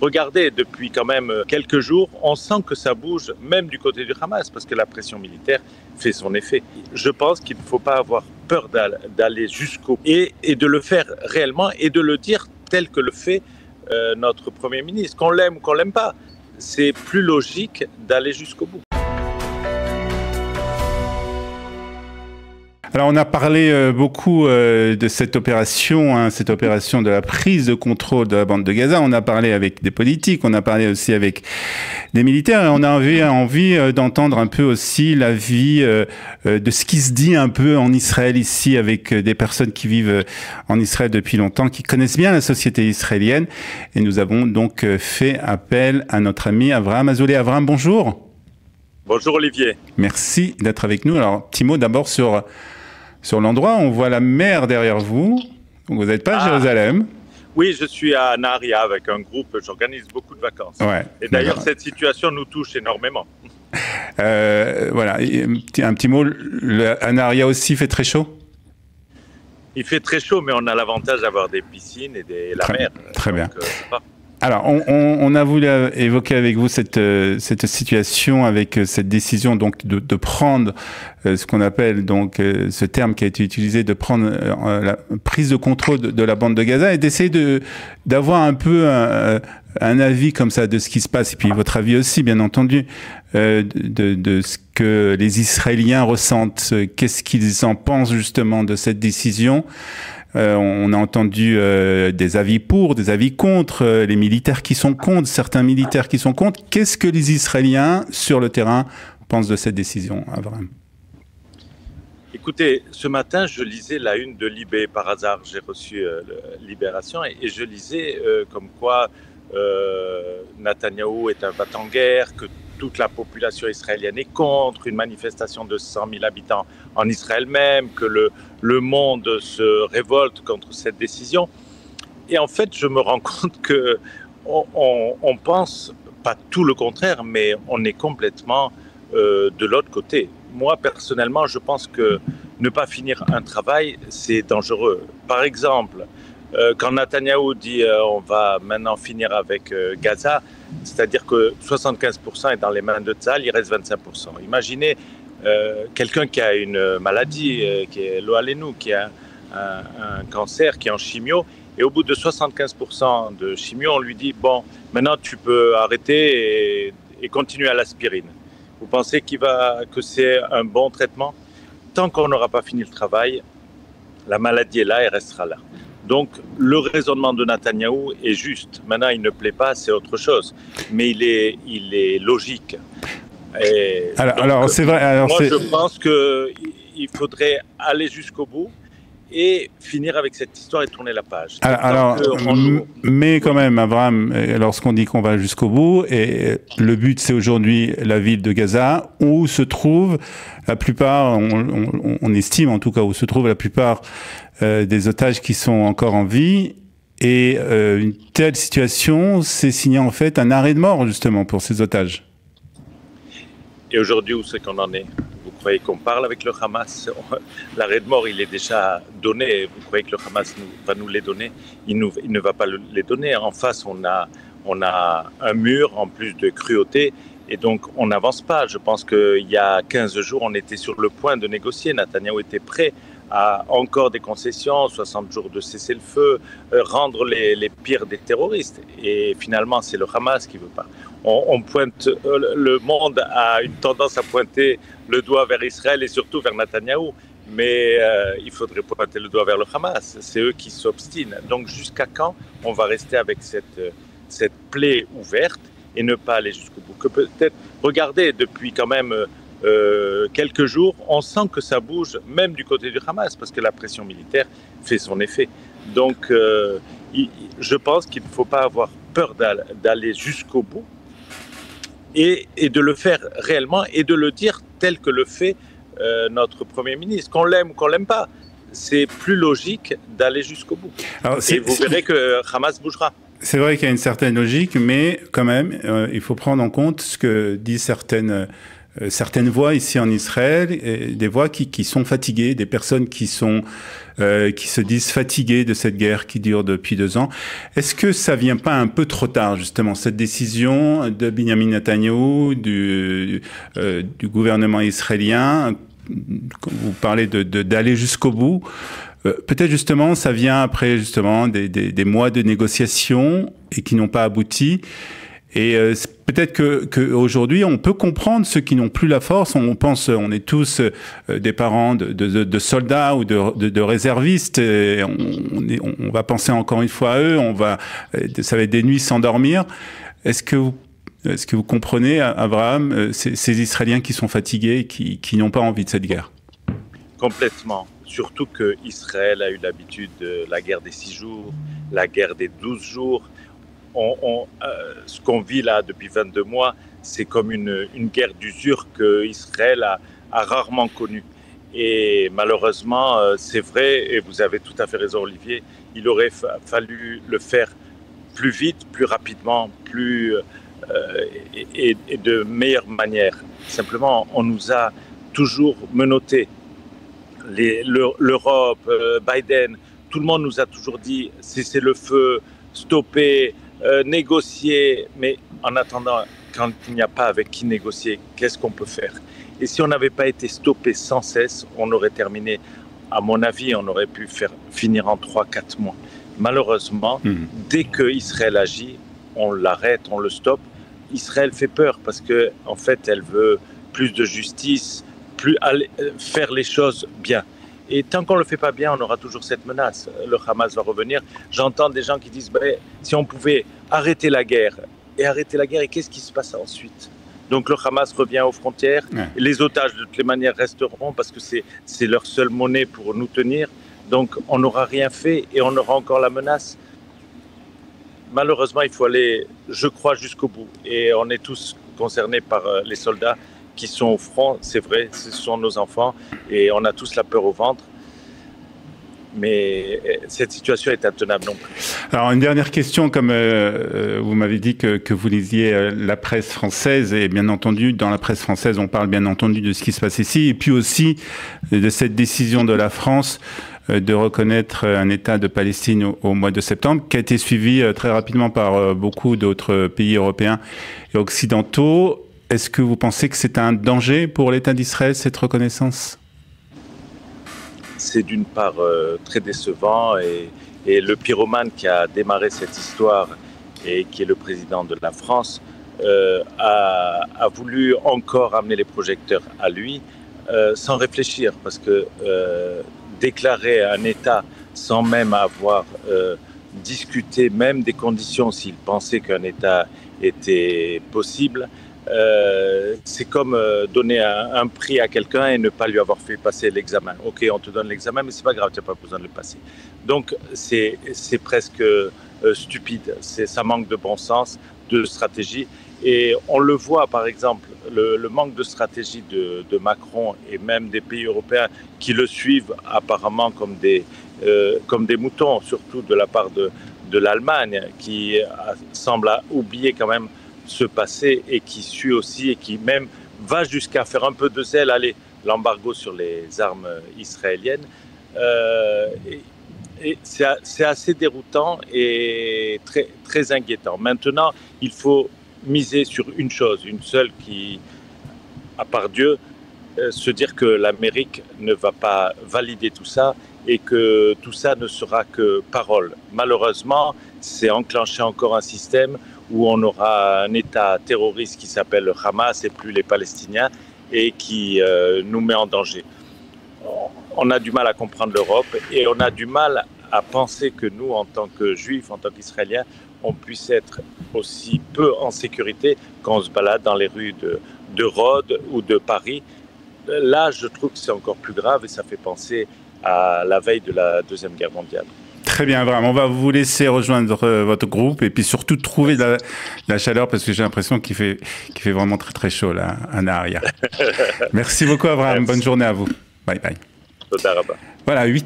Regardez, depuis quand même quelques jours, on sent que ça bouge, même du côté du Hamas, parce que la pression militaire fait son effet. Je pense qu'il ne faut pas avoir peur d'aller jusqu'au bout et de le faire réellement et de le dire tel que le fait notre Premier ministre. Qu'on l'aime ou qu'on l'aime pas, c'est plus logique d'aller jusqu'au bout. Alors on a parlé beaucoup de cette opération de la prise de contrôle de la bande de Gaza. On a parlé avec des politiques, on a parlé aussi avec des militaires et on a envie d'entendre un peu aussi l'avis de ce qui se dit un peu en Israël ici avec des personnes qui vivent en Israël depuis longtemps, qui connaissent bien la société israélienne. Et nous avons donc fait appel à notre ami Avraham Azoulay. Avraham, bonjour. Bonjour Olivier. Merci d'être avec nous. Alors, petit mot d'abord sur l'endroit, on voit la mer derrière vous. Donc vous n'êtes pas à Jérusalem. Oui, je suis à Nahariya avec un groupe, j'organise beaucoup de vacances. Ouais, et d'ailleurs, cette situation nous touche énormément. Voilà, un petit mot, à Nahariya aussi fait très chaud? Il fait très chaud, mais on a l'avantage d'avoir des piscines et la mer. Très bien. Alors, on a voulu évoquer avec vous cette situation, avec cette décision donc de prendre ce qu'on appelle donc ce terme qui a été utilisé, de prendre la prise de contrôle de la bande de Gaza et d'essayer d'avoir un peu un avis comme ça de ce qui se passe, et puis votre avis aussi, bien entendu, de ce que les Israéliens ressentent, qu'est-ce qu'ils en pensent justement de cette décision. On a entendu des avis pour, des avis contre, les militaires qui sont contre, certains militaires qui sont contre. Qu'est-ce que les Israéliens sur le terrain pensent de cette décision, Avraham? Écoutez, ce matin, je lisais la une de Libé. Par hasard, j'ai reçu Libération et je lisais comme quoi Netanyahou est un va-t-en-guerre, que toute la population israélienne est contre, une manifestation de 100 000 habitants en Israël même, que le monde se révolte contre cette décision. Et en fait, je me rends compte que on pense, pas tout le contraire, mais on est complètement de l'autre côté. Moi, personnellement, je pense que ne pas finir un travail, c'est dangereux. Par exemple, quand Netanyahou dit on va maintenant finir avec Gaza, c'est-à-dire que 75% est dans les mains de Tzahal, il reste 25%. Imaginez quelqu'un qui a une maladie, qui est lo alenu, qui a un cancer, qui est en chimio, et au bout de 75% de chimio, on lui dit bon, maintenant tu peux arrêter et continuer à l'aspirine. Vous pensez que c'est un bon traitement? Tant qu'on n'aura pas fini le travail, la maladie est là et restera là. Donc, le raisonnement de Netanyahou est juste. Maintenant, il ne plaît pas, c'est autre chose. Mais il est logique. Alors c'est vrai. Moi, je pense qu'il faudrait aller jusqu'au bout et finir avec cette histoire et tourner la page. Mais quand même, Avraham, lorsqu'on dit qu'on va jusqu'au bout, et le but c'est aujourd'hui la ville de Gaza, où se trouve la plupart, on estime en tout cas, où se trouve la plupart des otages qui sont encore en vie, et une telle situation, c'est signer en fait un arrêt de mort justement pour ces otages. Et aujourd'hui, où c'est qu'on en est? Vous croyez qu'on parle avec le Hamas? L'arrêt de mort, il est déjà donné. Vous croyez que le Hamas va nous les donner? Il ne va pas les donner. En face, on a un mur en plus de cruauté. Et donc, on n'avance pas. Je pense qu'il y a 15 jours, on était sur le point de négocier. Netanyahou était prêt à encore des concessions, 60 jours de cessez-le-feu, rendre les pires des terroristes. Et finalement, c'est le Hamas qui ne veut pas. On pointe, le monde a une tendance à pointer le doigt vers Israël et surtout vers Netanyahou. Mais il faudrait pointer le doigt vers le Hamas. C'est eux qui s'obstinent. Donc jusqu'à quand on va rester avec cette plaie ouverte et ne pas aller jusqu'au bout? Que peut-être, regardez, depuis quand même quelques jours, on sent que ça bouge, même du côté du Hamas, parce que la pression militaire fait son effet. Donc je pense qu'il ne faut pas avoir peur d'aller jusqu'au bout et de le faire réellement et de le dire tel que le fait notre Premier ministre. Qu'on l'aime ou qu'on l'aime pas, c'est plus logique d'aller jusqu'au bout. Alors, et vous verrez que Hamas bougera. C'est vrai qu'il y a une certaine logique, mais quand même, il faut prendre en compte ce que disent certaines certaines voix ici en Israël, des voix qui sont fatiguées, des personnes qui se disent fatiguées de cette guerre qui dure depuis 2 ans. Est-ce que ça vient pas un peu trop tard, justement, cette décision de Benjamin Netanyahou, du gouvernement israélien? Vous parlez d'aller jusqu'au bout. Peut-être justement, ça vient après justement des mois de négociations et qui n'ont pas abouti. Et peut-être que aujourd'hui, on peut comprendre ceux qui n'ont plus la force. On est tous des parents de soldats ou de réservistes. Et on va penser encore une fois à eux. Ça va être des nuits sans dormir. Est-ce que vous comprenez, Abraham, ces Israéliens qui sont fatigués, qui n'ont pas envie de cette guerre? Complètement. Surtout qu'Israël a eu l'habitude de la guerre des 6 jours, la guerre des 12 jours. Ce qu'on vit là depuis 22 mois, c'est comme une guerre d'usure que Israël a rarement connue. Et malheureusement, c'est vrai, et vous avez tout à fait raison, Olivier, il aurait fallu le faire plus vite, plus rapidement, et de meilleure manière. Simplement, on nous a toujours menottés. L'Europe, Biden, tout le monde nous a toujours dit cessez le feu, stopper, négocier. Mais en attendant, quand il n'y a pas avec qui négocier, qu'est-ce qu'on peut faire? Et si on n'avait pas été stoppé sans cesse, on aurait terminé, à mon avis, on aurait pu finir en 3-4 mois. Malheureusement, dès qu'Israël agit, on l'arrête, on le stoppe. Israël fait peur parce que, en fait, elle veut plus de justice, faire les choses bien. Et tant qu'on ne le fait pas bien, on aura toujours cette menace. Le Hamas va revenir. J'entends des gens qui disent si on pouvait arrêter la guerre, et qu'est-ce qui se passe ensuite? Donc le Hamas revient aux frontières. Ouais. Les otages, de toutes les manières, resteront parce que c'est leur seule monnaie pour nous tenir. Donc on n'aura rien fait et on aura encore la menace. Malheureusement, il faut aller, je crois, jusqu'au bout. Et on est tous concernés par les soldats qui sont au front, c'est vrai, ce sont nos enfants et on a tous la peur au ventre. Mais cette situation est intenable non plus. Alors, une dernière question, comme vous m'avez dit que vous lisiez la presse française, et bien entendu, dans la presse française, on parle bien entendu de ce qui se passe ici, et puis aussi de cette décision de la France de reconnaître un État de Palestine au mois de septembre, qui a été suivi très rapidement par beaucoup d'autres pays européens et occidentaux. Est-ce que vous pensez que c'est un danger pour l'État d'Israël, cette reconnaissance? C'est d'une part très décevant et le pyromane qui a démarré cette histoire et qui est le président de la France a voulu encore amener les projecteurs à lui sans réfléchir parce que déclarer un État sans même avoir discuté même des conditions s'il pensait qu'un État était possible, c'est comme donner un prix à quelqu'un et ne pas lui avoir fait passer l'examen. Ok, on te donne l'examen, mais c'est pas grave, tu n'as pas besoin de le passer. Donc c'est presque stupide, ça manque de bon sens, de stratégie. Et on le voit par exemple, le manque de stratégie de Macron et même des pays européens qui le suivent apparemment comme des moutons, surtout de la part de l'Allemagne qui semble oublier quand même ce passé et qui suit aussi et qui même va jusqu'à faire un peu de zèle, allez, l'embargo sur les armes israéliennes. Et c'est assez déroutant et très, très inquiétant. Maintenant, il faut miser sur une chose, une seule qui, à part Dieu, se dire que l'Amérique ne va pas valider tout ça et que tout ça ne sera que parole. Malheureusement, c'est enclencher encore un système où on aura un État terroriste qui s'appelle le Hamas et plus les Palestiniens et qui nous met en danger. On a du mal à comprendre l'Europe et on a du mal à penser que nous, en tant que Juifs, en tant qu'Israéliens, on puisse être aussi peu en sécurité quand on se balade dans les rues de Rhodes ou de Paris. Là, je trouve que c'est encore plus grave et ça fait penser à la veille de la Deuxième Guerre mondiale. Très bien, vraiment. On va vous laisser rejoindre votre groupe et puis surtout trouver de la chaleur parce que j'ai l'impression qu'il fait vraiment très très chaud là, à Nahariya. Merci beaucoup, Abraham. Merci. Bonne journée à vous. Bye bye. Voilà, 8